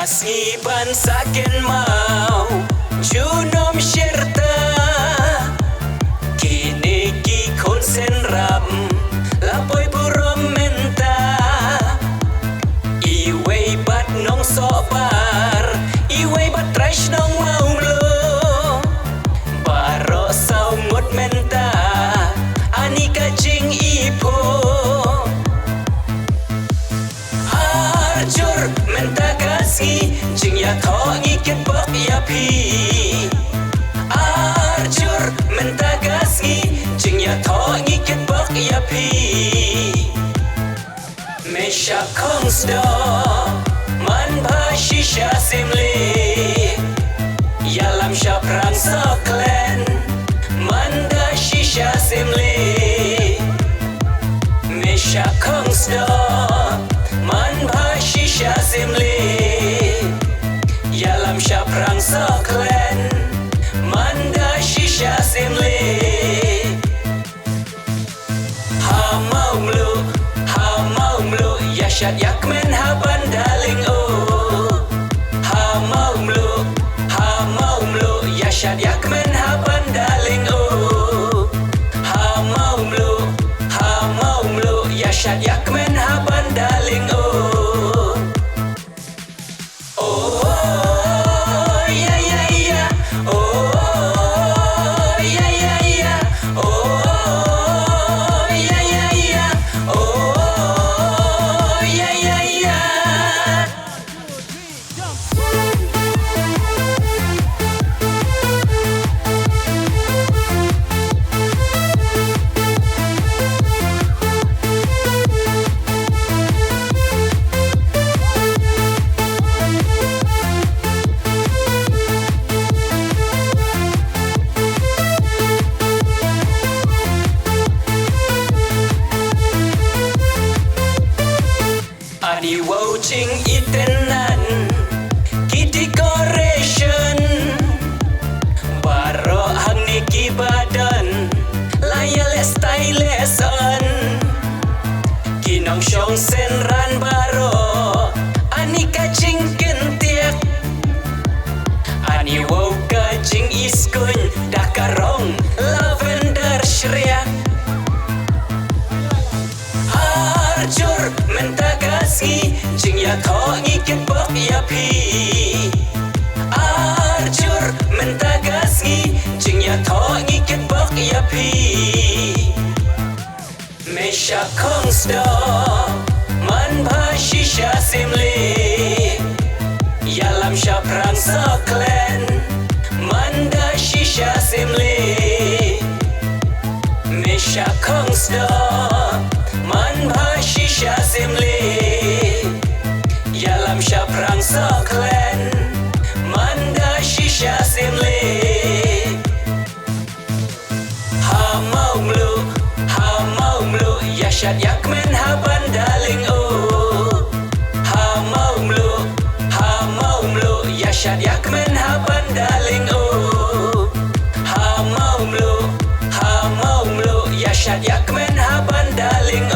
Iban sakin mau Junom syirta Kini ki konsen ram Lapoi purom menta Iwei bat nong sobar Iwei bat trash nong mau lo Baro sau ngot menta Ani kajing ipo Arjur menta kasih Jing ya tho ngikit bok ya pi Arjur menta kasih Jing ya tho ngikit bok ya pi Mesha kongsdo Man ba shisha simli Yalam sha prang soklen Manda shisha simli Mesha kongsdo Man ba shisha simli Yalam sha prang soklen Manda shisha simli Ha mau mlu Yashat yakmen ha bandaling o Ha mau mlu Yashat yakmen ha bandaling o Ha mau mlu Yashat yakmen ha bandaling o Ani watching itenan ki decoration Baro hang niki badan Layal stylish on Kinong syong senran baro Ani kacing kentiak Ani wow kacing iskun Dakarong lavender syriak Arjur menta kasih Jing ya tho ngikit bok ya pi Arjur menta kasih Jing ya tho ngikit bok ya pi Mesha kongsdo Man ba shisha simli Yalam sha prang soklen Manda shisha simli Mesha kongsdo Man ba shisha simli Yalam sha prang soklen Manda shisha simli Ha mau mlu Yashat yakmen ha bandaling o Ha mau mlu Yashat yakmen ha bandaling o Ha mau mlu Yashat yakmen ha bandaling o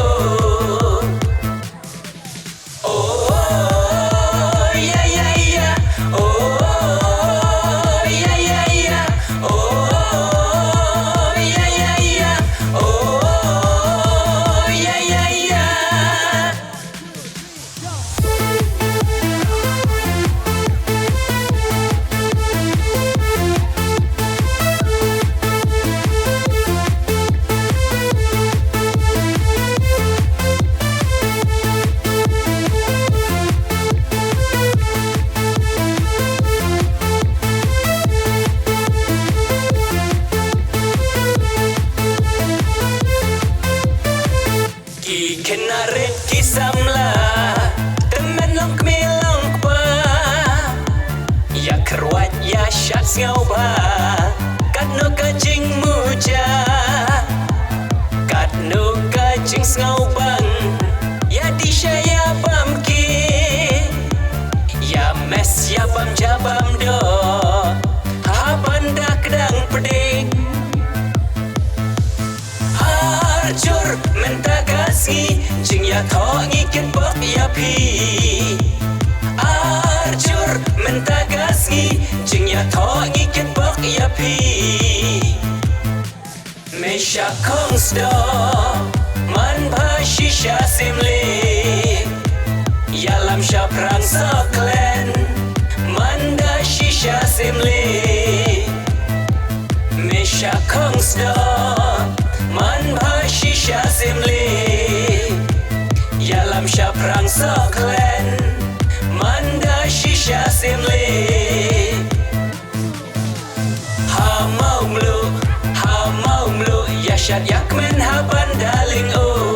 Kenarit kisamla Temen long kmilong pa Ya kerwat ya syat ngau ba Katno kajing muja Katno kajing ngau bang Ya disyaya bam ki Ya mes ya bam jabam do Ha banda kedang peding Arjur menta kasih Jing ya tho ngikit bok ya pi Arjur pentagasgi chừng ya thọ nghi kết bốc ya pi me sha kong sto man ba shisha simle ya lam sha prang so klen man da shisha simle me sha kong sto man ba shisha simle ya lam sha prang so klen man da shisha simle ha mau mlu ya shat yak men ha ban daling o